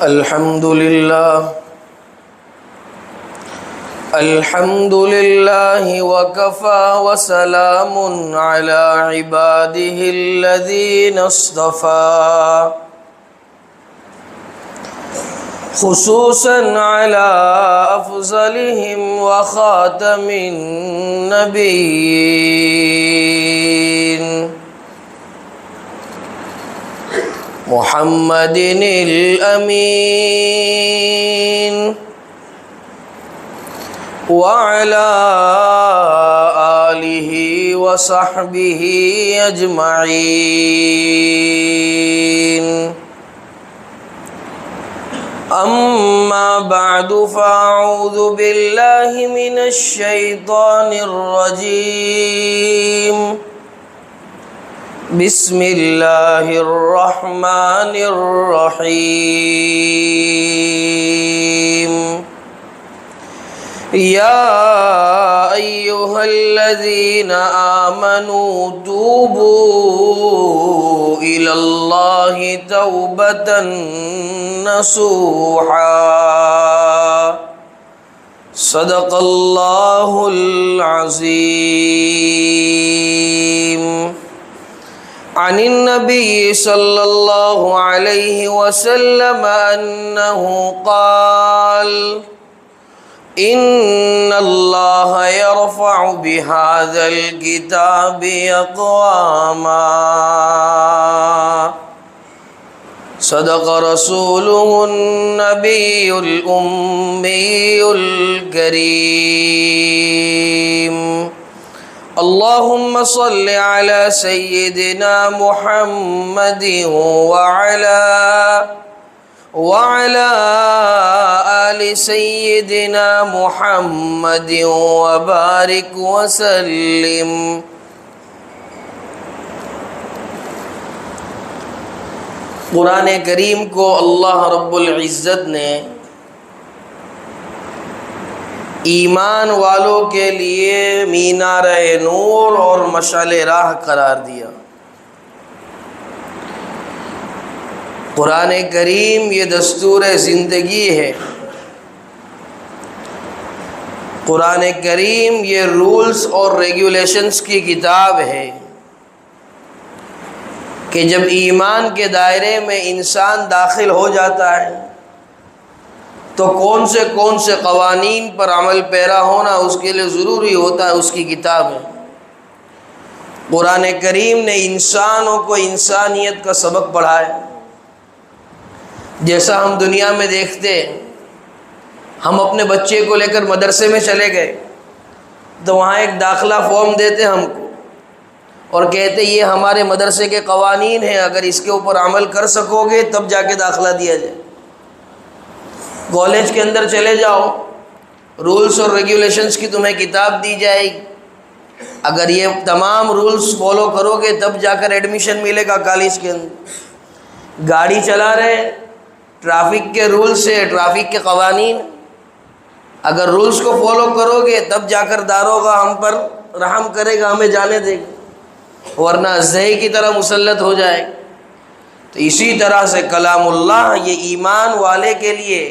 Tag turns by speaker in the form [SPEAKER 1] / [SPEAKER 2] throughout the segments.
[SPEAKER 1] الحمد لله وكفى وسلام على عباده الذين اصطفى خصوصا على أفضلهم وخاتم النبيين محمد الأمين وعلى آله وصحبه أجمعين أما بعد فأعوذ بالله من الشيطان الرجيم بسم الله الرحمن الرحيم يا أيها الذين آمنوا توبوا إلى الله توبة نصوحا صدق الله العظيم عن النبي صلى الله عليه وسلم أنه قال إن الله يرفع بهذا الكتاب أقواما صدق رسوله النبي الأمي الكريم اللهم صل على سيدنا محمد وعلى آل سيدنا محمد وبارك وسلم. قرآن کریم کو اللہ رب العزت نے ایمان والوں کے لیے مینار نور اور مشعل راہ قرار دیا. قرآن کریم یہ دستور زندگی ہے. قرآن کریم یہ رولز اور ریگولیشنز کی کتاب ہے کہ جب ایمان کے دائرے میں انسان داخل ہو جاتا ہے تو کون سے قوانین پر عمل پیرا ہونا اس کے لیے ضروری ہوتا ہے، اس کی کتاب ہے. قرآن کریم نے انسانوں کو انسانیت کا سبق پڑھایا. جیسا ہم دنیا میں دیکھتے ہیں، ہم اپنے بچے کو لے کر مدرسے میں چلے گئے تو وہاں ایک داخلہ فارم دیتے ہم کو اور کہتے یہ ہمارے مدرسے کے قوانین ہیں، اگر اس کے اوپر عمل کر سکو گے تب جا کے داخلہ دیا جائے. کالج کے اندر چلے جاؤ، رولز اور ریگولیشنز کی تمہیں کتاب دی جائے گی، اگر یہ تمام رولز فالو کرو گے تب جا کر ایڈمیشن ملے گا کالج کے اندر. گاڑی چلا رہے، ٹرافک کے رولز سے، ٹرافک کے قوانین، اگر رولز کو فالو کرو گے تب جا کر داروغہ ہم پر رحم کرے گا، ہمیں جانے دے گا، ورنہ زہی کی طرح مسلط ہو جائے گا. تو اسی طرح سے کلام اللہ یہ ایمان والے کے لیے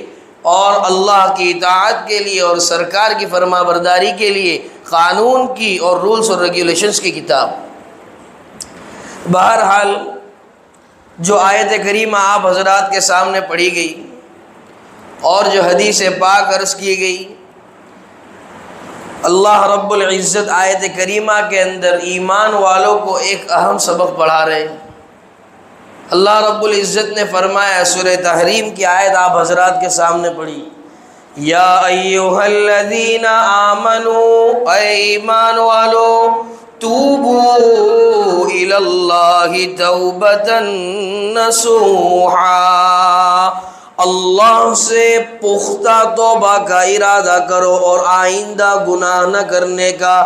[SPEAKER 1] اور اللہ کی اطاعت کے لیے اور سرکار کی فرما برداری کے لیے قانون کی اور رولز اور ریگولیشنز کی کتاب. بہرحال جو آیت کریمہ آپ حضرات کے سامنے پڑھی گئی اور جو حدیث پاک عرض کی گئی، اللہ رب العزت آیت کریمہ کے اندر ایمان والوں کو ایک اہم سبق پڑھا رہے ہیں. اللہ رب العزت نے فرمایا، سورہ تحریم کی آیت آپ حضرات کے سامنے پڑھی، یا ایھا الذین آمنوا، اے ایمان والو، توبوا الی اللہ توبۃ نصوحا، اللہ سے پختہ توبہ کا ارادہ کرو اور آئندہ گناہ نہ کرنے کا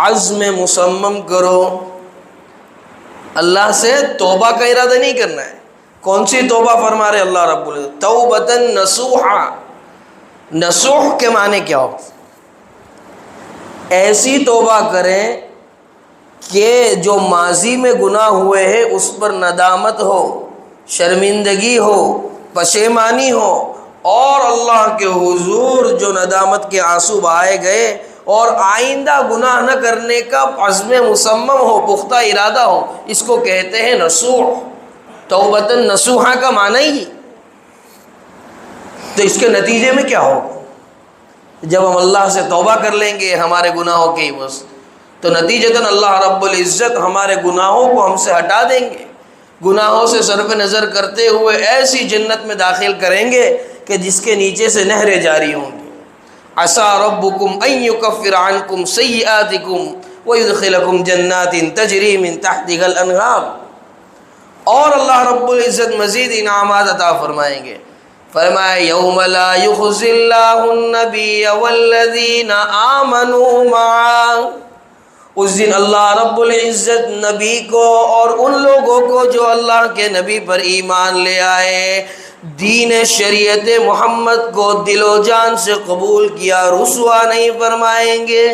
[SPEAKER 1] عزم مصمم کرو. اللہ سے توبہ کا ارادہ نہیں کرنا ہے. کون سی توبہ فرما رہے اللہ رب العزت؟ توبۃ نصوحا. نصوح کے معنی کیا ہو؟ ایسی توبہ کریں کہ جو ماضی میں گناہ ہوئے ہیں اس پر ندامت ہو، شرمندگی ہو، پشیمانی ہو اور اللہ کے حضور جو ندامت کے آنسو بہائے گئے اور آئندہ گناہ نہ کرنے کا عزم مصمم ہو، پختہ ارادہ ہو، اس کو کہتے ہیں نصوح۔ توبۃ نصوحہ کا معنی ہی۔ تو اس کے نتیجے میں کیا ہوگا؟ جب ہم اللہ سے توبہ کر لیں گے ہمارے گناہوں کے عوض، تو نتیجتاً اللہ رب العزت ہمارے گناہوں کو ہم سے ہٹا دیں گے، گناہوں سے صرف نظر کرتے ہوئے ایسی جنت میں داخل کریں گے کہ جس کے نیچے سے نہریں جاری ہوں گی۔ عسیٰ ربکم ان یکفر عنکم سیئاتکم ویدخلکم جنات تجری من تحتها الانہار۔ اور اللہ رب العزت مزید انعامات عطا فرمائیں گے۔ فرمایا یوم لا یخزی اللہ النبی والذین آمنوا معہ، اس دن اللہ رب العزت نبی کو اور ان لوگوں کو جو اللہ کے نبی پر ایمان لے آئے، دین شریعت محمد کو دل و جان سے قبول کیا، رسوا نہیں فرمائیں گے۔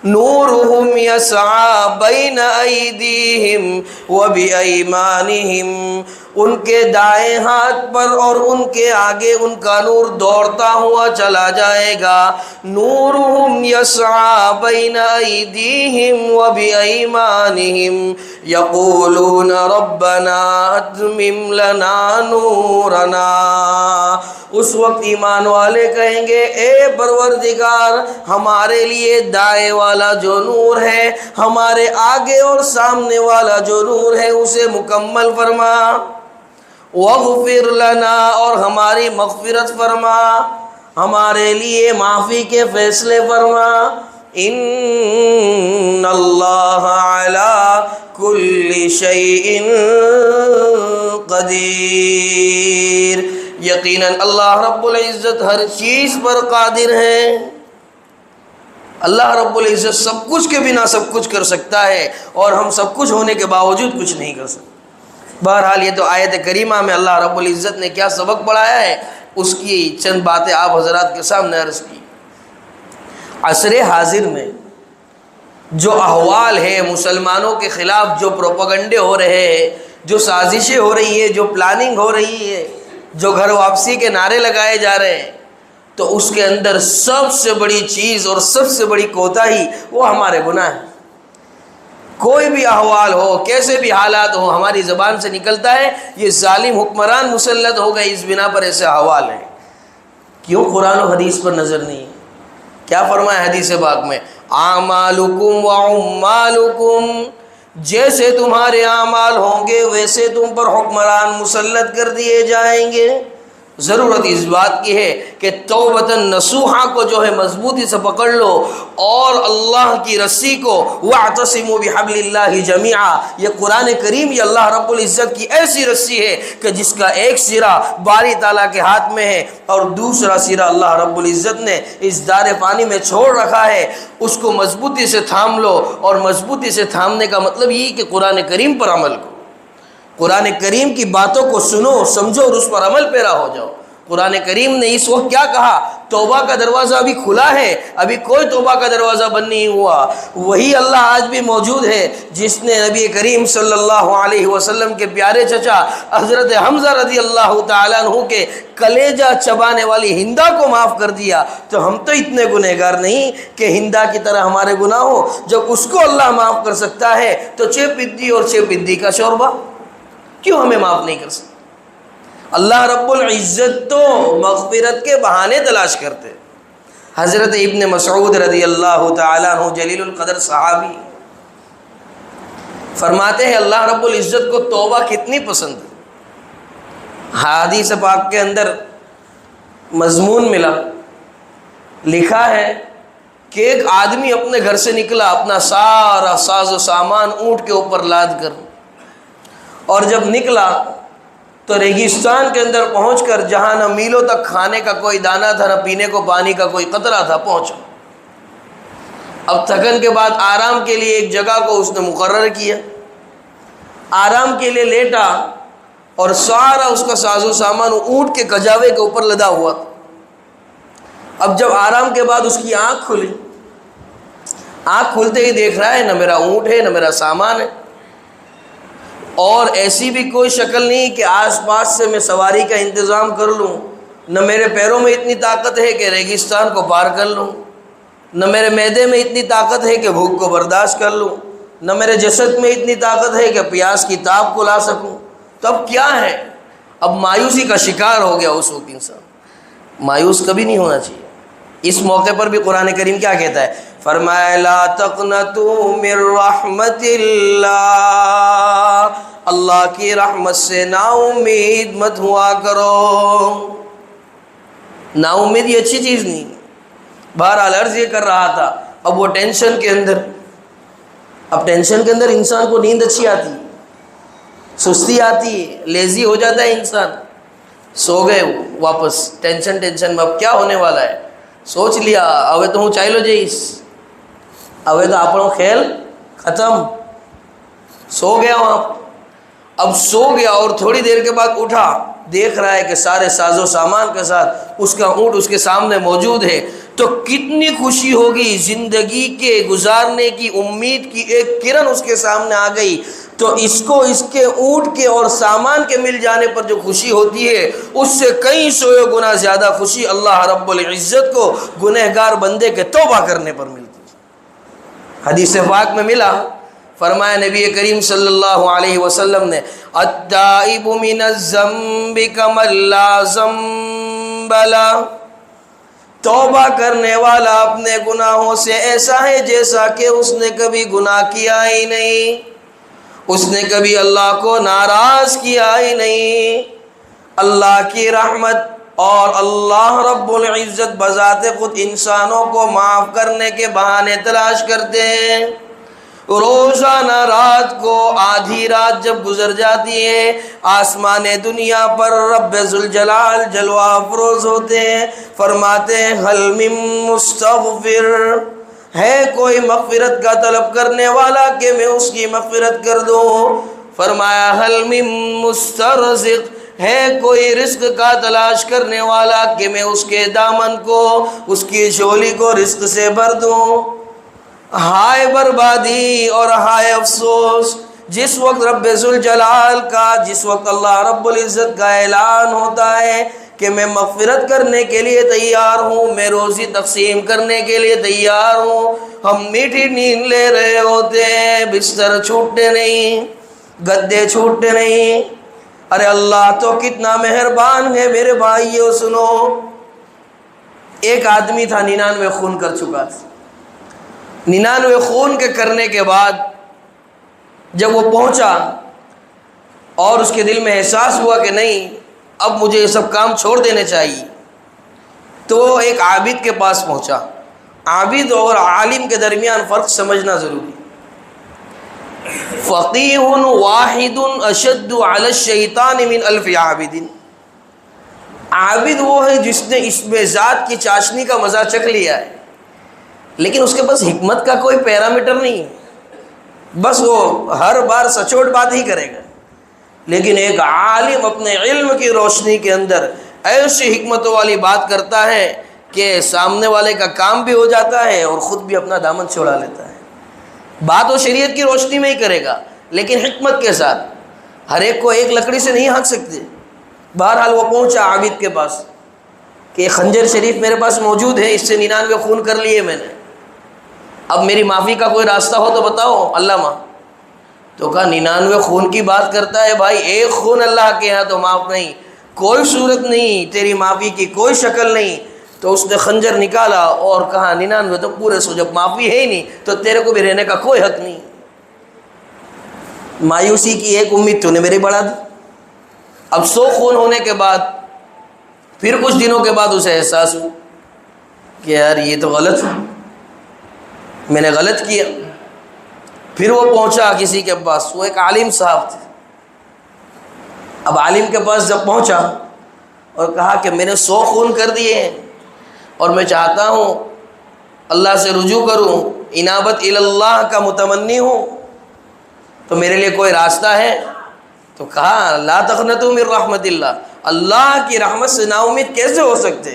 [SPEAKER 1] نورہم یسعی بین ایدیہم وبایمانہم، ان کے دائیں ہاتھ پر اور ان کے آگے ان کا نور دوڑتا ہوا چلا جائے گا۔ نورہم یسعی بین ایدیہم وبایمانہم یقولون ربنا اتمم لنا نورنا، اس وقت ایمان والے کہیں گے اے پروردگار ہمارے لیے دائیں والا جو نور ہے، ہمارے آگے اور سامنے والا جو نور ہے اسے مکمل فرما، واغفر لنا، اور ہماری مغفرت فرما، ہمارے لیے معافی کے فیصلے فرما۔ ان اللہ علی کل شیء قدیر، یقیناً اللہ رب العزت ہر چیز پر قادر ہے۔ اللہ رب العزت سب کچھ کے بنا سب کچھ کر سکتا ہے، اور ہم سب کچھ ہونے کے باوجود کچھ نہیں کر سکتے۔ بہرحال یہ تو آیت کریمہ میں اللہ رب العزت نے کیا سبق پڑھایا ہے، اس کی چند باتیں آپ حضرات کے سامنے عرض کی۔ عصر حاضر میں جو احوال ہے، مسلمانوں کے خلاف جو پروپیگنڈے ہو رہے ہیں، جو سازشیں ہو رہی ہے، جو پلاننگ ہو رہی ہے، جو گھر واپسی کے نعرے لگائے جا رہے ہیں، تو اس کے اندر سب سے بڑی چیز اور سب سے بڑی کوتاہی وہ ہمارے گناہ ہیں۔ کوئی بھی احوال ہو، کیسے بھی حالات ہو، ہماری زبان سے نکلتا ہے یہ ظالم حکمران مسلط ہو گئے، اس بنا پر ایسے احوال ہیں۔ کیوں قرآن و حدیث پر نظر نہیں ہے؟ کیا فرمایا حدیث پاک میں؟ اعمالکم وعمالکم، جیسے تمہارے اعمال ہوں گے ویسے تم پر حکمران مسلط کر دیے جائیں گے۔ ضرورت اس بات کی ہے کہ توبۃ نصوحہ کو جو ہے مضبوطی سے پکڑ لو، اور اللہ کی رسی کو واعتصموا بحبل اللہ جمیعا، یہ قرآن کریم یہ اللہ رب العزت کی ایسی رسی ہے کہ جس کا ایک سرا باری تعالیٰ کے ہاتھ میں ہے اور دوسرا سرا اللہ رب العزت نے اس دار پانی میں چھوڑ رکھا ہے، اس کو مضبوطی سے تھام لو۔ اور مضبوطی سے تھامنے کا مطلب یہ کہ قرآن کریم پر عمل کرو، قرآن کریم کی باتوں کو سنو سمجھو اور اس پر عمل پیرا ہو جاؤ۔ قرآن کریم نے اس وقت کیا کہا؟ توبہ کا دروازہ ابھی کھلا ہے، ابھی کوئی توبہ کا دروازہ بند نہیں ہوا۔ وہی اللہ آج بھی موجود ہے جس نے نبی کریم صلی اللہ علیہ وسلم کے پیارے چچا حضرت حمزہ رضی اللہ تعالیٰ عنہ کے کلیجہ چبانے والی ہندا کو معاف کر دیا۔ تو ہم تو اتنے گنہگار نہیں کہ ہندا کی طرح ہمارے گناہ ہو۔ جب اس کو اللہ معاف کر سکتا ہے تو چھ پدی اور چھ پدی کا شوربہ کیوں ہمیں معاف نہیں کر سکتا؟ اللہ رب العزت تو مغفرت کے بہانے تلاش کرتے۔ حضرت ابن مسعود رضی اللہ تعالیٰ عنہ جلیل القدر صحابی فرماتے ہیں اللہ رب العزت کو توبہ کتنی پسند ہے۔ حدیث پاک کے اندر مضمون ملا، لکھا ہے کہ ایک آدمی اپنے گھر سے نکلا اپنا سارا ساز و سامان اونٹ کے اوپر لاد کر، اور جب نکلا تو ریگستان کے اندر پہنچ کر جہاں نہ میلوں تک کھانے کا کوئی دانہ تھا، نہ پینے کو پانی کا کوئی قطرہ تھا، پہنچا۔ اب تھکن کے بعد آرام کے لیے ایک جگہ کو اس نے مقرر کیا، آرام کے لیے لیٹا، اور سارا اس کا ساز و سامان اونٹ کے کجاوے کے اوپر لدا ہوا تھا۔ اب جب آرام کے بعد اس کی آنکھ کھلی، آنکھ کھلتے ہی دیکھ رہا ہے نہ میرا اونٹ ہے نہ میرا سامان ہے۔ اور ایسی بھی کوئی شکل نہیں کہ آس پاس سے میں سواری کا انتظام کر لوں، نہ میرے پیروں میں اتنی طاقت ہے کہ ریگستان کو پار کر لوں، نہ میرے معدے میں اتنی طاقت ہے کہ بھوک کو برداشت کر لوں، نہ میرے جسد میں اتنی طاقت ہے کہ پیاس کی تاب کو لا سکوں، تو اب کیا ہے؟ اب مایوسی کا شکار ہو گیا اس وقت انسان۔ مایوس کبھی نہیں ہونا چاہیے۔ اس موقع پر بھی قرآن کریم کیا کہتا ہے؟ فرمایا لا تقنطوا من رحمت اللہ، اللہ کی رحمت سے نا امید مت ہوا کرو۔ نا امید یہ اچھی چیز نہیں۔ بہرحال عرض یہ کر رہا تھا، اب وہ ٹینشن کے اندر، اب ٹینشن کے اندر انسان کو نیند اچھی آتی ہے، سستی آتی ہے، لیزی ہو جاتا ہے انسان۔ سو گئے واپس ٹینشن میں، اب کیا ہونے والا ہے؟ سوچ لیا اوے تو ہوں چاہلو جائیس، اوے تو اپنو کھیل ختم۔ سو گیا وہاں، اب سو گیا اور تھوڑی دیر کے بعد اٹھا، دیکھ رہا ہے کہ سارے ساز و سامان کے ساتھ اس کا اونٹ اس کے سامنے موجود ہے، تو کتنی خوشی ہوگی، زندگی کے گزارنے کی امید کی ایک کرن اس کے سامنے آ گئی۔ تو اس کو اس کے اونٹ کے اور سامان کے مل جانے پر جو خوشی ہوتی ہے، اس سے کئی سو گنا زیادہ خوشی اللہ رب العزت کو گنہگار بندے کے توبہ کرنے پر ملتی ہے۔ حدیث پاک میں ملا، فرمایا نبی کریم صلی اللہ علیہ وسلم نے التائب من الذنب کمن لا ذنب لہ، توبہ کرنے والا اپنے گناہوں سے ایسا ہے جیسا کہ اس نے کبھی گناہ کیا ہی نہیں، اس نے کبھی اللہ کو ناراض کیا ہی نہیں۔ اللہ کی رحمت اور اللہ رب العزت بذات خود انسانوں کو معاف کرنے کے بہانے تلاش کرتے ہیں۔ روزانہ رات کو آدھی رات جب گزر جاتی ہے، آسمان دنیا پر رب ذوالجلال جلوہ افروز ہوتے ہیں، فرماتے ہیں حل من مستغفر، ہے کوئی مغفرت کا طلب کرنے والا کہ میں اس کی مغفرت کر دوں؟ فرمایا حل من مسترزق، ہے کوئی رزق کا تلاش کرنے والا کہ میں اس کے دامن کو، اس کی جھولی کو رزق سے بھر دوں؟ ہائے بربادی اور ہائے افسوس جس وقت رب ذوالجلال کا، جس وقت اللہ رب العزت کا اعلان ہوتا ہے کہ میں مغفرت کرنے کے لیے تیار ہوں، میں روزی تقسیم کرنے کے لیے تیار ہوں، ہم میٹھی نیند لے رہے ہوتے ہیں، بستر چھوٹتے نہیں، گدے چھوٹتے نہیں۔ ارے اللہ تو کتنا مہربان ہے میرے بھائیو۔ سنو، ایک آدمی تھا 99 خون کر چکا تھا، 99 خون کے کرنے کے بعد جب وہ پہنچا اور اس کے دل میں احساس ہوا کہ نہیں اب مجھے یہ سب کام چھوڑ دینے چاہیے، تو وہ ایک عابد کے پاس پہنچا۔ عابد اور عالم کے درمیان فرق سمجھنا ضروری۔ فقیہ واحد اشد علی الشیطان من الف عابد، عابد وہ ہے جس نے اس میں ذات کی چاشنی کا مزہ چکھ لیا ہے، لیکن اس کے پاس حکمت کا کوئی پیرامیٹر نہیں ہے، بس وہ ہر بار سچوٹ بات ہی کرے گا۔ لیکن ایک عالم اپنے علم کی روشنی کے اندر ایسی حکمتوں والی بات کرتا ہے کہ سامنے والے کا کام بھی ہو جاتا ہے اور خود بھی اپنا دامن چھڑا لیتا ہے۔ بات وہ شریعت کی روشنی میں ہی کرے گا، لیکن حکمت کے ساتھ۔ ہر ایک کو ایک لکڑی سے نہیں ہانک سکتے۔ بہرحال وہ پہنچا عابد کے پاس کہ خنجر شریف میرے پاس موجود ہے، اس سے 99 خون کر لیے میں نے، اب میری معافی کا کوئی راستہ ہو تو بتاؤ علامہ۔ تو کہا 99 خون کی بات کرتا ہے بھائی، ایک خون اللہ کے یہاں تو معاف نہیں، کوئی صورت نہیں، تیری معافی کی کوئی شکل نہیں۔ تو اس نے خنجر نکالا اور کہا 99 تو پورے سو، جب معافی ہے ہی نہیں تو تیرے کو بھی رہنے کا کوئی حق نہیں۔ مایوسی کی ایک امید تو نے میری بڑھا دی۔ اب 100 خون ہونے کے بعد پھر کچھ دنوں کے بعد اسے احساس ہوا کہ یار یہ تو غلط ہے، میں نے غلط کیا۔ پھر وہ پہنچا کسی کے پاس، وہ ایک عالم صاحب تھے۔ اب عالم کے پاس جب پہنچا اور کہا کہ میں نے 100 خون کر دیے ہیں اور میں چاہتا ہوں اللہ سے رجوع کروں، انابت اللہ کا متمنی ہوں، تو میرے لیے کوئی راستہ ہے؟ تو کہا لا تقنطوا من رحمت اللہ، اللہ کی رحمت سے نا امید کیسے ہو سکتے؟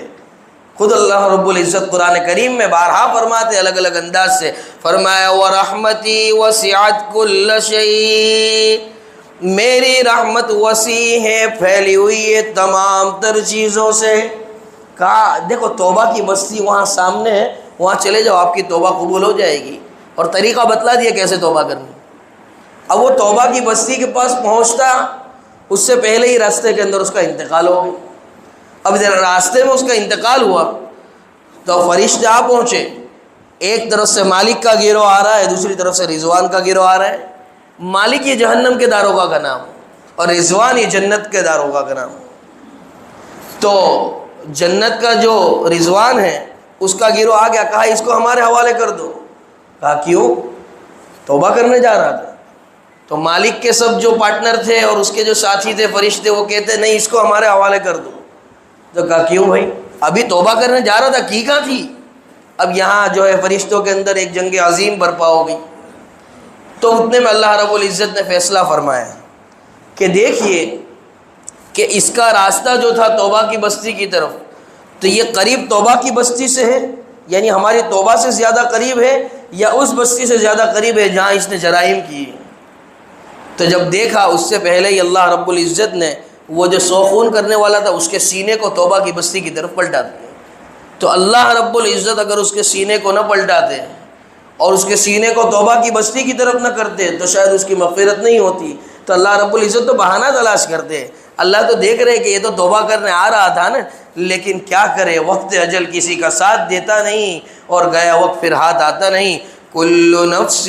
[SPEAKER 1] خود اللہ رب العزت قرآن کریم میں بارہا فرماتے الگ الگ انداز سے، فرمایا وَرَحْمَتِي وَسِعَتْ كُلَّ شَيْءٍ، میری رحمت وسیع ہے، پھیلی ہوئی ہے تمام تر چیزوں سے. کہا دیکھو توبہ کی بستی وہاں سامنے ہے، وہاں چلے جاؤ، آپ کی توبہ قبول ہو جائے گی. اور طریقہ بتلا دیا کیسے توبہ کرنی. اب وہ توبہ کی بستی کے پاس پہنچتا، اس سے پہلے ہی راستے کے اندر اس کا انتقال ہو گیا. اب راستے میں اس کا انتقال ہوا تو فرشتے آ پہنچے. ایک طرف سے مالک کا گروہ آ رہا ہے، دوسری طرف سے رضوان کا گروہ آ رہا ہے. مالک یہ جہنم کے داروغہ کا نام اور رضوان یہ جنت کے داروغہ کا نام. تو جنت کا جو رضوان ہے اس کا گروہ آ گیا، کہا اس کو ہمارے حوالے کر دو. کہا کیوں؟ توبہ کرنے جا رہا تھا. تو مالک کے سب جو پارٹنر تھے اور اس کے جو ساتھی تھے فرشتے، وہ کہتے نہیں اس کو ہمارے حوالے کر دو. تو کہا کیوں بھائی؟ ابھی توبہ کرنے جا رہا تھا، کی کہاں تھی؟ اب یہاں جو ہے فرشتوں کے اندر ایک جنگ عظیم برپا ہو گئی. تو اتنے میں اللہ رب العزت نے فیصلہ فرمایا کہ دیکھیے کہ اس کا راستہ جو تھا توبہ کی بستی کی طرف، تو یہ قریب توبہ کی بستی سے ہے، یعنی ہماری توبہ سے زیادہ قریب ہے، یا اس بستی سے زیادہ قریب ہے جہاں اس نے جرائم کیے. تو جب دیکھا اس سے پہلے ہی اللہ رب العزت نے وہ جو سوخون کرنے والا تھا اس کے سینے کو توبہ کی بستی کی طرف پلٹا دیا. تو اللہ رب العزت اگر اس کے سینے کو نہ پلٹاتے اور اس کے سینے کو توبہ کی بستی کی طرف نہ کرتے تو شاید اس کی مغفرت نہیں ہوتی. تو اللہ رب العزت تو بہانہ تلاش کرتے. اللہ تو دیکھ رہے کہ یہ تو توبہ کرنے آ رہا تھا نا، لیکن کیا کرے، وقت اجل کسی کا ساتھ دیتا نہیں اور گیا وقت پھر ہاتھ آتا نہیں. کل نفس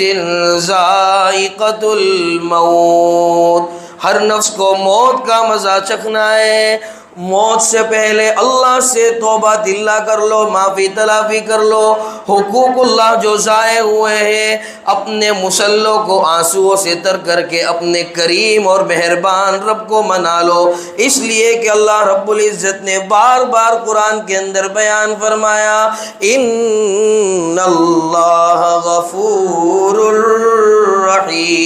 [SPEAKER 1] ذائقۃ الموت، ہر نفس کو موت کا مزہ چکھنا ہے. موت سے پہلے اللہ سے توبہ دلہ کر لو، معافی تلافی کر لو. حقوق اللہ جو ضائع ہوئے ہیں اپنے مسلوں کو آنسوؤں سے تر کر کے اپنے کریم اور مہربان رب کو منا لو. اس لیے کہ اللہ رب العزت نے بار بار قرآن کے اندر بیان فرمایا ان اللہ غفور الرحیم.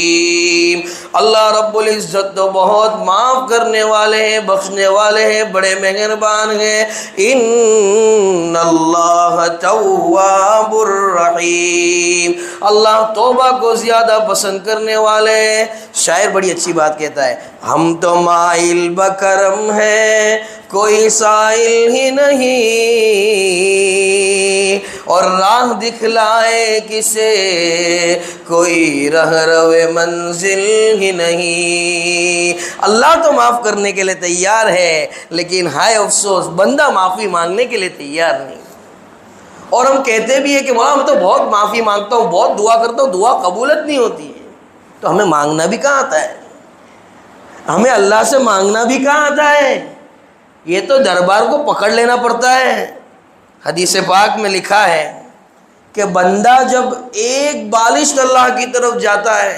[SPEAKER 1] اللہ رب العزت تو بہت معاف کرنے والے ہیں، بخشنے والے ہیں، بڑے مہربان ہیں. ان اللہ تواب الرحیم، اللہ توبہ کو زیادہ پسند کرنے والے ہیں. شاعر بڑی اچھی بات کہتا ہے، ہم تو مائل بکرم ہیں کوئی سائل ہی نہیں، اور راہ دکھلائے کسے کوئی رہ روے منزل ہی نہیں. اللہ تو معاف کرنے کے لیے تیار ہے، لیکن ہائے افسوس بندہ معافی مانگنے کے لیے تیار نہیں. اور ہم کہتے بھی ہیں کہ وہاں میں تو بہت معافی مانگتا ہوں، بہت دعا کرتا ہوں، دعا قبولت نہیں ہوتی ہے. تو ہمیں مانگنا بھی کہاں آتا ہے؟ ہمیں اللہ سے مانگنا بھی کہاں آتا ہے؟ یہ تو دربار کو پکڑ لینا پڑتا ہے. حدیث پاک میں لکھا ہے کہ بندہ جب ایک بالشت اللہ کی طرف جاتا ہے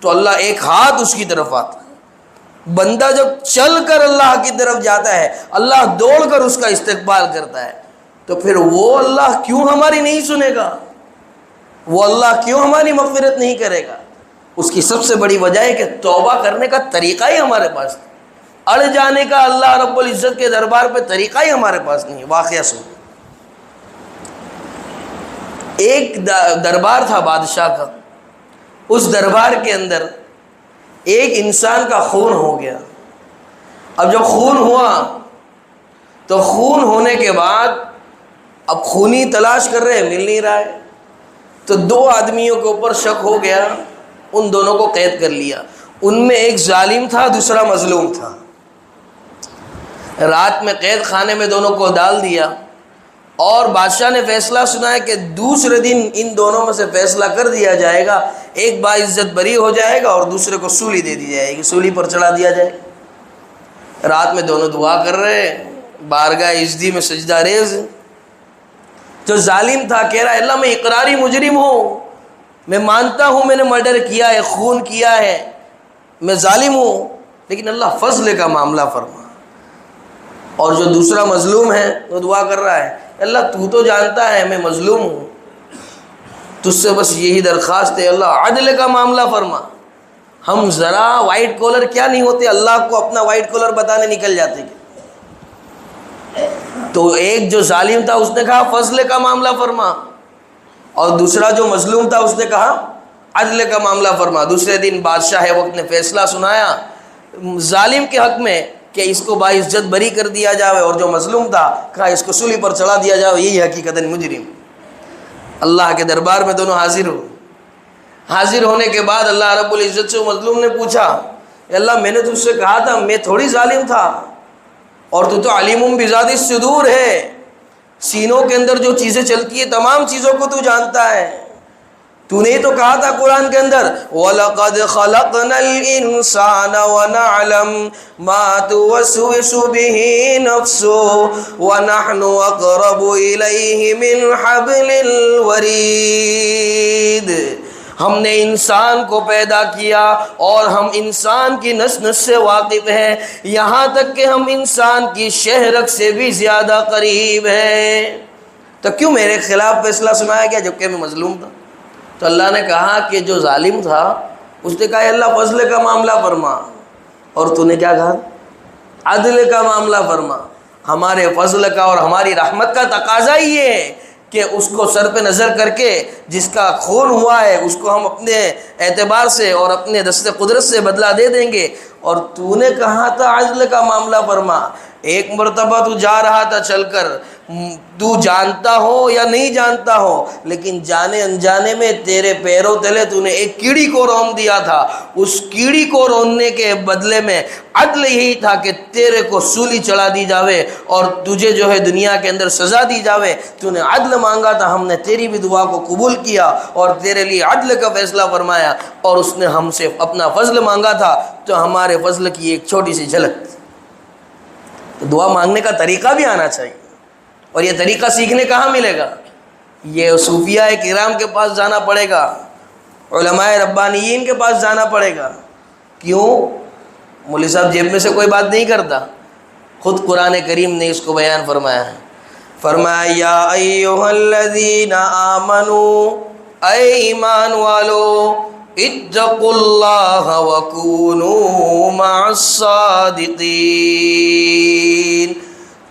[SPEAKER 1] تو اللہ ایک ہاتھ اس کی طرف آتا ہے. بندہ جب چل کر اللہ کی طرف جاتا ہے اللہ دوڑ کر اس کا استقبال کرتا ہے. تو پھر وہ اللہ کیوں ہماری نہیں سنے گا؟ وہ اللہ کیوں ہماری مغفرت نہیں کرے گا؟ اس کی سب سے بڑی وجہ ہے کہ توبہ کرنے کا طریقہ ہی ہمارے پاس نہیں. اڑ جانے کا اللہ رب العزت کے دربار پہ طریقہ ہی ہمارے پاس نہیں ہے. واقعہ سن، ایک دربار تھا بادشاہ کا، اس دربار کے اندر ایک انسان کا خون ہو گیا. اب جب خون ہوا تو خون ہونے کے بعد اب خونی تلاش کر رہے ہیں، مل نہیں رہا ہے. تو دو آدمیوں کے اوپر شک ہو گیا، ان دونوں کو قید کر لیا. ان میں ایک ظالم تھا، دوسرا مظلوم تھا. رات میں قید خانے میں دونوں کو ڈال دیا اور بادشاہ نے فیصلہ سنایا کہ دوسرے دن ان دونوں میں سے فیصلہ کر دیا جائے گا. ایک باعزت بری ہو جائے گا اور دوسرے کو سولی دے دی جائے گی، سولی پر چڑھا دیا جائے گا. رات میں دونوں دعا کر رہے ہیں، بارگاہ عزدی میں سجدہ ریز. جو ظالم تھا کہہ رہا ہے اللہ میں اقراری مجرم ہوں، میں مانتا ہوں میں نے مرڈر کیا ہے، خون کیا ہے، میں ظالم ہوں، لیکن اللہ فضل کا معاملہ فرما. اور جو دوسرا مظلوم ہے وہ دعا کر رہا ہے اللہ تو تو جانتا ہے میں مظلوم ہوں، تجھ سے بس یہی درخواست ہے اللہ عدل کا معاملہ فرما. ہم ذرا وائٹ کالر کیا نہیں ہوتے، اللہ کو اپنا وائٹ کالر بتانے نکل جاتے. تو ایک جو ظالم تھا اس نے کہا فضل کا معاملہ فرما، اور دوسرا جو مظلوم تھا اس نے کہا عدل کا معاملہ فرما۔ دوسرے دن بادشاہ وقت نے فیصلہ سنایا ظالم کے حق میں کہ اس کو باعزت بری کر دیا جائے، اور جو مظلوم تھا کہا اس کو سولی پر چڑھا دیا جائے، یہی حقیقتاً مجرم۔ اللہ کے دربار میں دونوں حاضر ہو۔ حاضر ہونے کے بعد اللہ رب العزت سے مظلوم نے پوچھا، اے اللہ میں نے تجھ سے کہا تھا میں تھوڑی ظالم تھا، اور تو علیم بذات الصدور ہے، سینوں کے اندر جو چیزیں چلتی ہیں تمام چیزوں کو تو جانتا ہے۔ تو نے تو کہا تھا قرآن کے اندر وَلَقَدْ خَلَقْنَا الْإِنسَانَ وَنَعْلَمُ مَا تُوَسْوِسُ بِهِ نَفْسُهُ وَنَحْنُ أَقْرَبُ إِلَيْهِ مِنْ حَبْلِ الْوَرِيدِ۔ ہم نے انسان کو پیدا کیا اور ہم انسان کی نس نس سے واقف ہیں، یہاں تک کہ ہم انسان کی شہرک سے بھی زیادہ قریب ہیں۔ تو کیوں میرے خلاف فیصلہ سنایا گیا جبکہ میں مظلوم تھا؟ تو اللہ نے کہا کہ جو ظالم تھا اس نے کہا اے اللہ فضل کا معاملہ فرما، اور تو نے کیا کہا؟ عدل کا معاملہ فرما۔ ہمارے فضل کا اور ہماری رحمت کا تقاضا ہی یہ ہے کہ اس کو سر پہ نظر کر کے جس کا خون ہوا ہے اس کو ہم اپنے اعتبار سے اور اپنے دست قدرت سے بدلہ دے دیں گے، اور تو نے کہا تھا عدل کا معاملہ فرما۔ ایک مرتبہ تو جا رہا تھا چل کر، تو جانتا ہو یا نہیں جانتا ہو لیکن جانے انجانے میں تیرے پیروں تلے تو نے ایک کیڑی کو رون دیا تھا، اس کیڑی کو روننے کے بدلے میں عدل یہی تھا کہ تیرے کو سولی چڑھا دی جاوے اور تجھے جو ہے دنیا کے اندر سزا دی جاوے۔ تو نے عدل مانگا تھا، ہم نے تیری بھی دعا کو قبول کیا اور تیرے لیے عدل کا فیصلہ فرمایا، اور اس نے ہم سے اپنا فضل مانگا تھا تو ہمارے فضل کی ایک چھوٹی سی جھلک۔ تو دعا مانگنے کا طریقہ بھی آنا چاہیے، اور یہ طریقہ سیکھنے کہاں ملے گا؟ یہ صوفیاء کرام کے پاس جانا پڑے گا، علماء ربانیین کے پاس جانا پڑے گا۔ کیوں؟ مولوی صاحب جیب میں سے کوئی بات نہیں کرتا، خود قرآن کریم نے اس کو بیان فرمایا ہے۔ فرمایا یا ایھا الذین آمنوا، اے ایمان والو، اتقوا اللہ وکونوا مع الصادقین،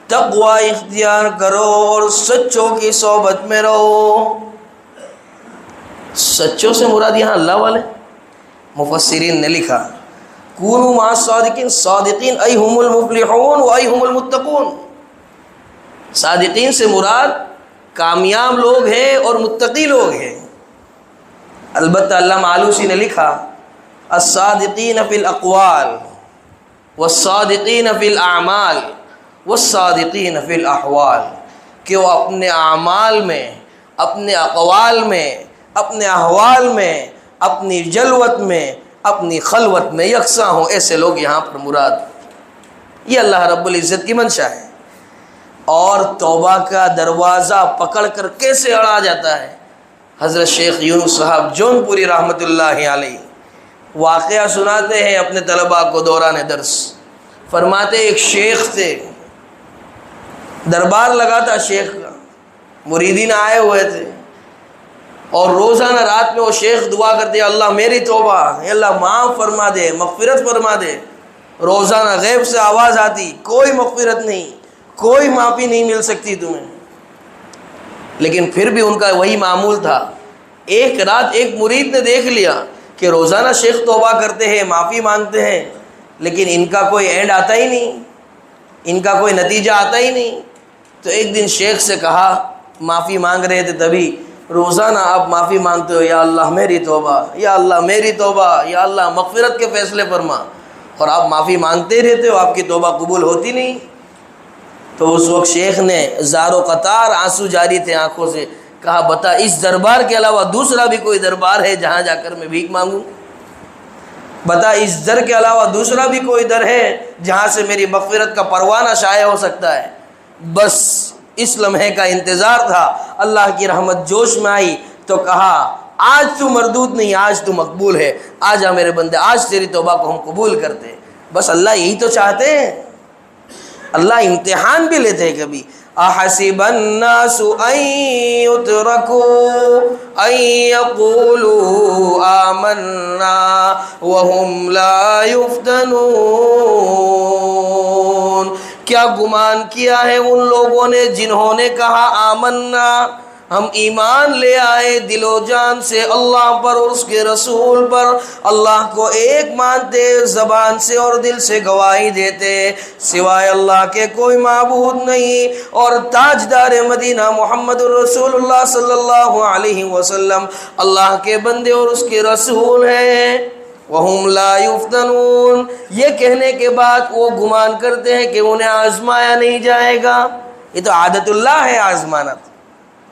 [SPEAKER 1] تقوی اختیار کرو اور سچوں کی صحبت میں رہو۔ سچوں سے مراد یہاں اللہ والے، مفسرین نے لکھا کونوا مع الصادقین، صادقین ای ہم المفلحون و ای ہم المتقون۔ صادقین سے مراد کامیاب لوگ ہیں اور متقی لوگ ہیں۔ البتہ علامہ آلوسی نے لکھا الصادقین فی الاقوال والصادقین فی الاعمال والصادقین فی الاحوال، کہ وہ اپنے اعمال میں، اپنے اقوال میں، اپنے احوال میں، اپنی جلوت میں، اپنی خلوت میں یکساں ہوں، ایسے لوگ یہاں پر مراد۔ یہ اللہ رب العزت کی منشا ہے۔ اور توبہ کا دروازہ پکڑ کر کیسے اڑا جاتا ہے؟ حضرت شیخ یونس صاحب جون پوری رحمۃ اللہ علیہ واقعہ سناتے ہیں اپنے طلباء کو دوران درس۔ فرماتے ایک شیخ تھے، دربار لگا تھا شیخ کا، مریدین آئے ہوئے تھے، اور روزانہ رات میں وہ شیخ دعا کرتے اللہ میری توبہ، اللہ معاف فرما دے، مغفرت فرما دے۔ روزانہ غیب سے آواز آتی کوئی مغفرت نہیں، کوئی معافی نہیں مل سکتی تمہیں۔ لیکن پھر بھی ان کا وہی معمول تھا۔ ایک رات ایک مرید نے دیکھ لیا کہ روزانہ شیخ توبہ کرتے ہیں، معافی مانگتے ہیں، لیکن ان کا کوئی اینڈ آتا ہی نہیں، ان کا کوئی نتیجہ آتا ہی نہیں۔ تو ایک دن شیخ سے کہا، معافی مانگ رہے تھے تبھی، روزانہ آپ معافی مانگتے ہو یا اللہ میری توبہ، یا اللہ میری توبہ، یا اللہ مغفرت کے فیصلے فرما، اور آپ معافی مانگتے ہی رہتے ہو، آپ کی توبہ قبول ہوتی نہیں۔ تو اس وقت شیخ نے زار و قطار آنسو جاری تھے آنکھوں سے، کہا بتا اس دربار کے علاوہ دوسرا بھی کوئی دربار ہے جہاں جا کر میں بھیک مانگوں؟ بتا اس در کے علاوہ دوسرا بھی کوئی در ہے جہاں سے میری مغفرت کا پروانہ شائع ہو سکتا ہے؟ بس اس لمحے کا انتظار تھا۔ اللہ کی رحمت جوش میں آئی تو کہا آج تو مردود نہیں، آج تو مقبول ہے، آجا میرے بندے، آج تیری توبہ کو ہم قبول کرتے۔ بس اللہ یہی تو چاہتے ہیں، اللہ امتحان بھی لیتے ہیں کبھی۔ احسب الناس ان يتركوا ان يقولوا آمنا وهم لا يفتنون، کیا گمان کیا ہے ان لوگوں نے جنہوں نے کہا آمنا، ہم ایمان لے آئے دل و جان سے اللہ پر اور اس کے رسول پر، اللہ کو ایک مانتے، زبان سے اور دل سے گواہی دیتے سوائے اللہ کے کوئی معبود نہیں، اور تاجدار مدینہ محمد الرسول اللہ صلی اللہ علیہ وسلم اللہ کے بندے اور اس کے رسول ہیں۔ وَهُمْ لَا يُفْتَنُونَ، یہ کہنے کے بعد وہ گمان کرتے ہیں کہ انہیں آزمایا نہیں جائے گا۔ یہ تو عادت اللہ ہے آزمانا۔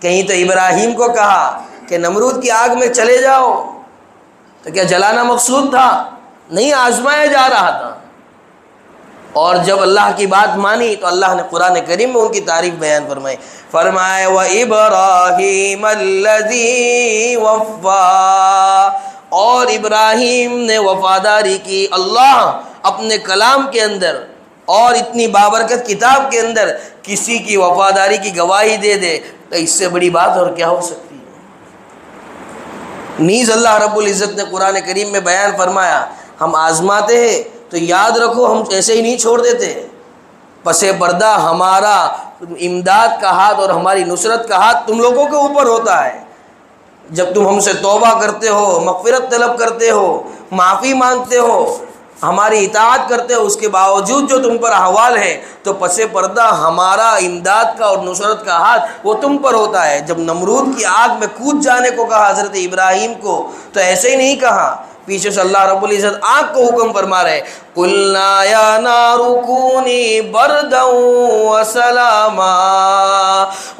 [SPEAKER 1] کہیں تو ابراہیم کو کہا کہ نمرود کی آگ میں چلے جاؤ، تو کیا جلانا مقصود تھا؟ نہیں، آزمایا جا رہا تھا۔ اور جب اللہ کی بات مانی تو اللہ نے قرآن کریم میں ان کی تعریف بیان فرمائی، فرمائے وَإِبْرَاهِيمَ الَّذِي وَفَّى، اور ابراہیم نے وفاداری کی۔ اللہ اپنے کلام کے اندر اور اتنی بابرکت کتاب کے اندر کسی کی وفاداری کی گواہی دے دے تو اس سے بڑی بات اور کیا ہو سکتی ہے؟ نیز اللہ رب العزت نے قرآن کریم میں بیان فرمایا، ہم آزماتے ہیں تو یاد رکھو ہم ایسے ہی نہیں چھوڑ دیتے، پس پردہ ہمارا امداد کا ہاتھ اور ہماری نصرت کا ہاتھ تم لوگوں کے اوپر ہوتا ہے۔ جب تم ہم سے توبہ کرتے ہو، مغفرت طلب کرتے ہو، معافی مانگتے ہو، ہماری اطاعت کرتے ہو، اس کے باوجود جو تم پر احوال ہے تو پس پردہ ہمارا امداد کا اور نصرت کا ہاتھ وہ تم پر ہوتا ہے۔ جب نمرود کی آگ میں کود جانے کو کہا حضرت ابراہیم کو تو ایسے ہی نہیں کہا، پیچھے سے اللہ رب العزت آگ کو حکم فرما رہے، قُلْنَا يَا نَارُ كُونِي بَرْدًا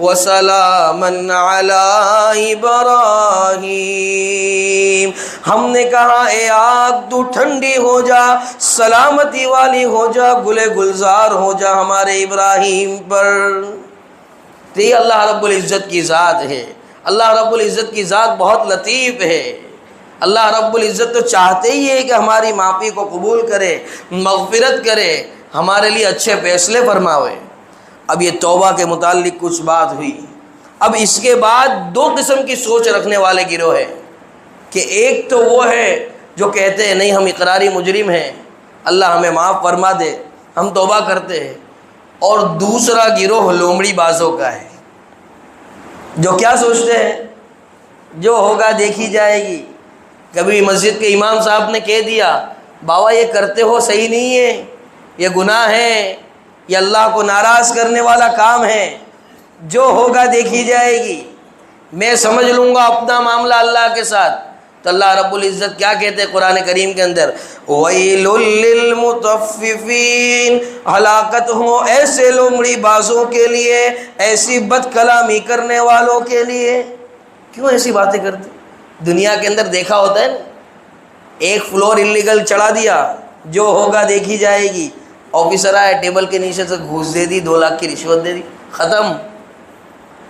[SPEAKER 1] وَسَلَامًا عَلَىٰ إِبْرَاهِيمَ، ہم نے کہا اے آگ تو ٹھنڈی ہو جا، سلامتی والی ہو جا، گلے گلزار ہو جا ہمارے ابراہیم پر۔ تو یہ اللہ رب العزت کی ذات ہے۔ اللہ رب العزت کی ذات بہت لطیف ہے۔ اللہ رب العزت تو چاہتے ہی ہے کہ ہماری معافی کو قبول کرے، مغفرت کرے، ہمارے لیے اچھے فیصلے فرماوے۔ اب یہ توبہ کے متعلق کچھ بات ہوئی۔ اب اس کے بعد دو قسم کی سوچ رکھنے والے گروہ ہیں کہ ایک تو وہ ہے جو کہتے ہیں نہیں ہم اقراری مجرم ہیں، اللہ ہمیں معاف فرما دے، ہم توبہ کرتے ہیں، اور دوسرا گروہ لومڑی بازوں کا ہے جو کیا سوچتے ہیں، جو ہوگا دیکھی جائے گی۔ کبھی مسجد کے امام صاحب نے کہہ دیا بابا یہ کرتے ہو صحیح نہیں ہے، یہ گناہ ہے، یہ اللہ کو ناراض کرنے والا کام ہے، جو ہوگا دیکھی جائے گی، میں سمجھ لوں گا اپنا معاملہ اللہ کے ساتھ۔ تو اللہ رب العزت کیا کہتے ہیں قرآن کریم کے اندر، وَيْلٌ لِّلْمُطَفِّفِينَ، ہلاکت ہو ایسے لومڑی بازوں کے لیے، ایسی بد کلامی کرنے والوں کے لیے۔ کیوں ایسی باتیں کرتے؟ دنیا کے اندر دیکھا ہوتا ہے نا، ایک فلور انلیگل چڑھا دیا، جو ہوگا دیکھی جائے گی، آفیسر آئے ٹیبل کے نیچے سے گھوس دے دی، 2 لاکھ کی رشوت دے دی، ختم۔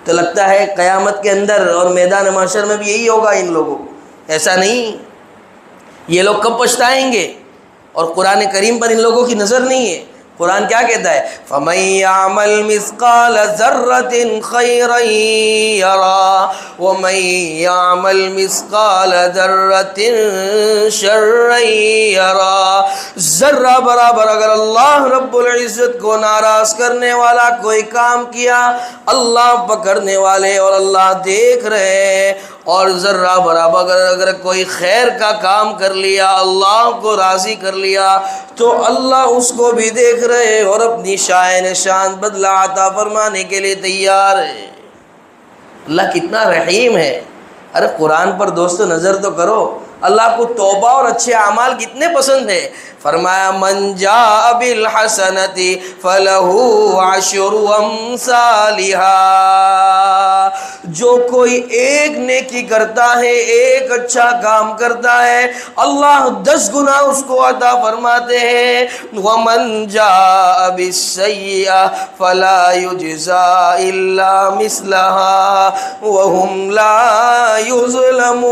[SPEAKER 1] تو لگتا ہے قیامت کے اندر اور میدان محشر میں بھی یہی ہوگا ان لوگوں۔ ایسا نہیں، یہ لوگ کب پچھتائیں گے، اور قرآن کریم پر ان لوگوں کی نظر نہیں ہے۔ قرآن کیا کہتا ہے، فَمَن يَعْمَلْ مِثْقَالَ ذَرَّةٍ خَيْرًا يَرَهُ وَمَن يَعْمَلْ مِثْقَالَ ذَرَّةٍ شَرًّا يَرَهُ، ذرہ برابر اگر اللہ رب العزت کو ناراض کرنے والا کوئی کام کیا، اللہ پکڑنے والے اور اللہ دیکھ رہے، اور ذرہ برابر اگر کوئی خیر کا کام کر لیا، اللہ کو راضی کر لیا، تو اللہ اس کو بھی دیکھ رہے اور اپنی شائن شان بدلہ عطا فرمانے کے لیے تیار ہے۔ اللہ کتنا رحیم ہے۔ ارے قرآن پر دوستو نظر تو کرو، اللہ کو توبہ اور اچھے اعمال کتنے پسند ہے۔ فرمایا من جاء بالحسنۃ فلہ عشر امثالھا، جو کوئی ایک نیکی کرتا ہے، ایک اچھا کام کرتا ہے، اللہ 10 گنا اس کو عطا فرماتے ہیں۔ ومن جاء بالسیئۃ فلا یجزی الا مثلھا وہم لا یظلمون،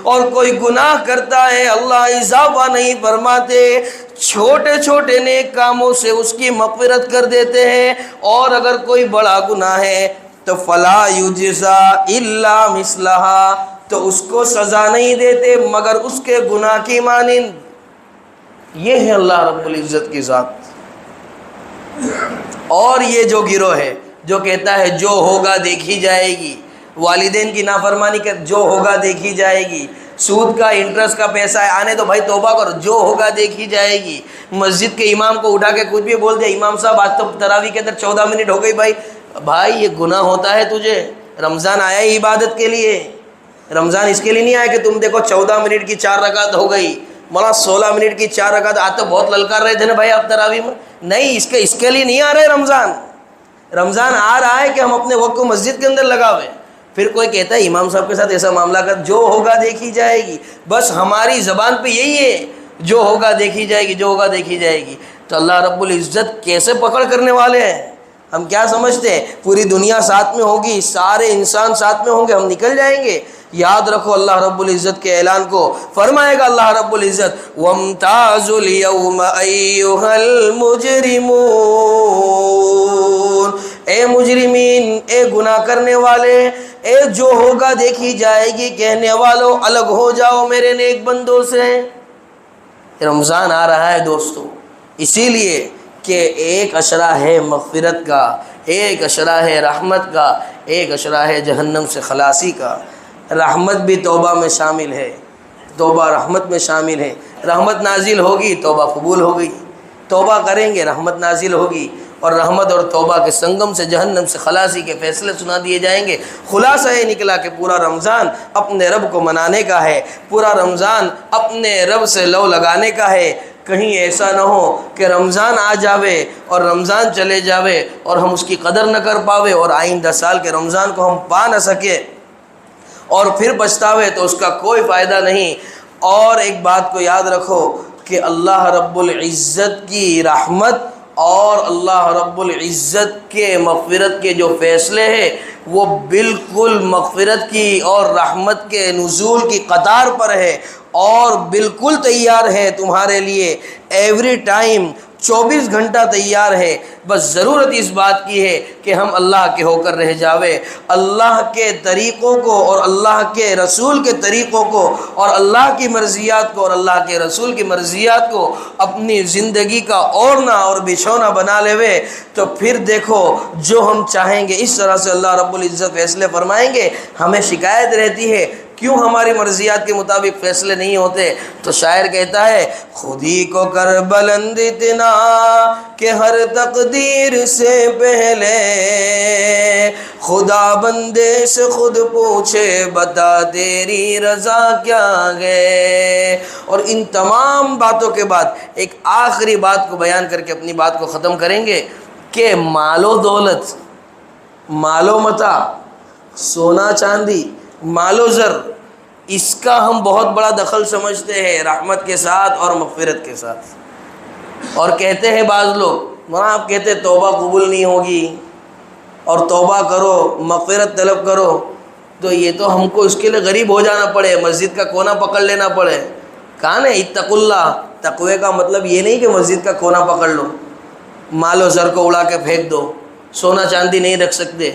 [SPEAKER 1] اور کوئی گناہ کرتا ہے اللہ اضافہ نہیں فرماتے، چھوٹے چھوٹے نیک کاموں سے اس کی مغفرت کر دیتے ہیں، اور اگر کوئی بڑا گناہ ہے تو فلا یجزی الا مثلھا، تو اس کو سزا نہیں دیتے مگر اس کے گناہ کی مانند۔ یہ ہے اللہ رب العزت کی ذات۔ اور یہ جو گروہ ہے جو کہتا ہے جو ہوگا دیکھی جائے گی، والدین کی نافرمانی کر جو ہوگا دیکھی جائے گی، سود کا انٹرسٹ کا پیسہ ہے آنے تو بھائی توبہ کرو جو ہوگا دیکھی جائے گی، مسجد کے امام کو اٹھا کے کچھ بھی بول دیا، امام صاحب آج تو تراویح کے اندر 14 منٹ ہو گئی، بھائی یہ گناہ ہوتا ہے تجھے، رمضان آیا ہی عبادت کے لیے، رمضان اس کے لیے نہیں آیا کہ تم دیکھو 14 منٹ کی 4 رکعت ہو گئی، مولا 16 منٹ کی 4 رکعت، آج تو بہت للکار رہے تھے نا بھائی آپ تراویح میں، نہیں اس کے لیے نہیں آ رہے رمضان آ رہا ہے کہ ہم اپنے وقت کو مسجد کے اندر لگاویں۔ پھر کوئی کہتا ہے امام صاحب کے ساتھ ایسا معاملہ کر جو ہوگا دیکھی جائے گی، بس ہماری زبان پہ یہی ہے جو ہوگا دیکھی جائے گی، جو ہوگا دیکھی جائے گی، تو اللہ رب العزت کیسے پکڑ کرنے والے ہیں؟ ہم کیا سمجھتے ہیں پوری دنیا ساتھ میں ہوگی، سارے انسان ساتھ میں ہوں گے، ہم نکل جائیں گے؟ یاد رکھو اللہ رب العزت کے اعلان کو، فرمائے گا اللہ رب العزت وَامْتَازُوا الْيَوْمَ أَيُّهَا الْمُجْرِمُونَ، اے مجرمین، اے گناہ کرنے والے، اے جو ہوگا دیکھی جائے گی کہنے والوں، الگ ہو جاؤ میرے نیک بندوں سے۔ رمضان آ رہا ہے دوستو، اسی لیے کہ ایک اشرہ ہے مغفرت کا، ایک اشرہ ہے رحمت کا، ایک اشرہ ہے جہنم سے خلاصی کا۔ رحمت بھی توبہ میں شامل ہے، توبہ رحمت میں شامل ہے، رحمت نازل ہوگی توبہ قبول ہو گئی، توبہ کریں گے رحمت نازل ہوگی، اور رحمت اور توبہ کے سنگم سے جہنم سے خلاصی کے فیصلے سنا دیے جائیں گے۔ خلاصہ یہ نکلا کہ پورا رمضان اپنے رب کو منانے کا ہے، پورا رمضان اپنے رب سے لو لگانے کا ہے۔ کہیں ایسا نہ ہو کہ رمضان آ جاوے اور رمضان چلے جاوے اور ہم اس کی قدر نہ کر پاوے، اور آئندہ سال کے رمضان کو ہم پا نہ سکے اور پھر پچھتاوے تو اس کا کوئی فائدہ نہیں۔ اور ایک بات کو یاد رکھو کہ اللہ رب العزت کی رحمت اور اللہ رب العزت کے مغفرت کے جو فیصلے ہیں وہ بالکل مغفرت کی اور رحمت کے نزول کی قطار پر ہے، اور بالکل تیار ہے تمہارے لیے، ایوری ٹائم 24 گھنٹہ تیار ہے۔ بس ضرورت اس بات کی ہے کہ ہم اللہ کے ہو کر رہ جاوے، اللہ کے طریقوں کو اور اللہ کے رسول کے طریقوں کو اور اللہ کی مرضیات کو اور اللہ کے رسول کی مرضیات کو اپنی زندگی کا اوڑھنا اور بچھونا بنا لیوے، تو پھر دیکھو جو ہم چاہیں گے اس طرح سے اللہ رب العزت فیصلے فرمائیں گے۔ ہمیں شکایت رہتی ہے کیوں ہماری مرضیات کے مطابق فیصلے نہیں ہوتے، تو شاعر کہتا ہے خود ہی کو کر بلند اتنا کہ ہر تقدیر سے پہلے خدا بندے سے خود پوچھے بتا تیری رضا کیا ہے۔ اور ان تمام باتوں کے بعد ایک آخری بات کو بیان کر کے اپنی بات کو ختم کریں گے کہ مال و دولت، مال و متاع، سونا چاندی، مال و زر، اس کا ہم بہت بڑا دخل سمجھتے ہیں رحمت کے ساتھ اور مغفرت کے ساتھ، اور کہتے ہیں بعض لوگ، آپ کہتے ہیں توبہ قبول نہیں ہوگی اور توبہ کرو مغفرت طلب کرو، تو یہ تو ہم کو اس کے لیے غریب ہو جانا پڑے، مسجد کا کونا پکڑ لینا پڑے۔ کہاں ہے اتقوا اللہ؟ تقوی کا مطلب یہ نہیں کہ مسجد کا کونا پکڑ لو، مال و زر کو اڑا کے پھینک دو، سونا چاندی نہیں رکھ سکتے،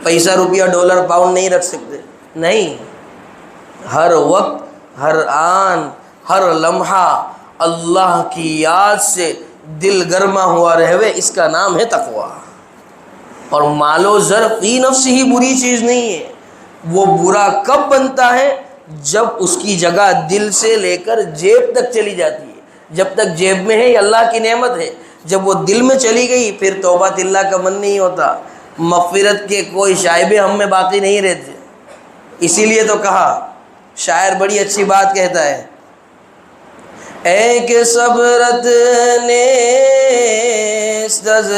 [SPEAKER 1] پیسہ روپیہ ڈالر پاؤنڈ نہیں رکھ سکتے، نہیں، ہر وقت، ہر آن، ہر لمحہ اللہ کی یاد سے دل گرما ہوا رہوے، اس کا نام ہے تقوی۔ اور مال و زر فی نفس ہی بری چیز نہیں ہے، وہ برا کب بنتا ہے؟ جب اس کی جگہ دل سے لے کر جیب تک چلی جاتی ہے۔ جب تک جیب میں ہے یہ اللہ کی نعمت ہے، جب وہ دل میں چلی گئی پھر توبہ اللہ کا من نہیں ہوتا، مغفرت کے کوئی شائبے ہم میں باقی نہیں رہتے۔ اسی لیے تو کہا، شاعر بڑی اچھی بات کہتا ہے، اے کہ صبرت نیست از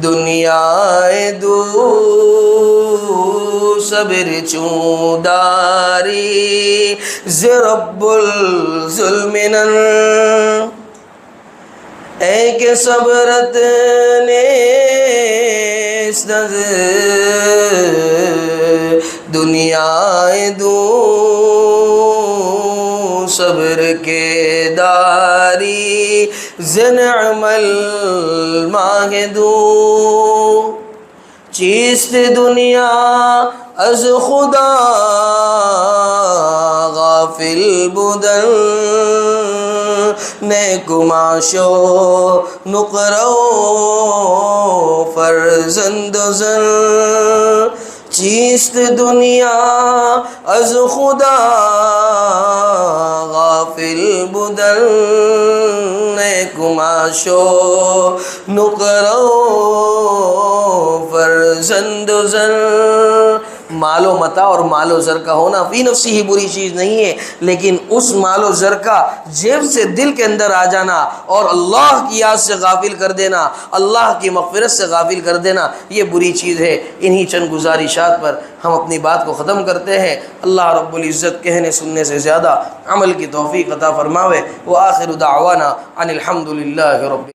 [SPEAKER 1] دنیا دو صبر چون داری ز رب الظلم نن، اے کہ صبرت نیست از دنیا دو صبر کے داری ز نعم الماہدو، چیست دنیا از خدا غافل بودن نیک معاشو نقرو فرزند و زن چیست دنیا از خدا غافل بدن نیک معاشو نقرو فرزند و زن. مال و متاع اور مال و زر کا ہونا فی نفسی ہی بری چیز نہیں ہے، لیکن اس مال و زر کا جیب سے دل کے اندر آ جانا اور اللہ کی یاد سے غافل کر دینا، اللہ کی مغفرت سے غافل کر دینا، یہ بری چیز ہے. انہی چند گزارشات پر ہم اپنی بات کو ختم کرتے ہیں. اللہ رب العزت کہنے سننے سے زیادہ عمل کی توفیق عطا فرماوے. وآخر دعوانا ان الحمد للہ رب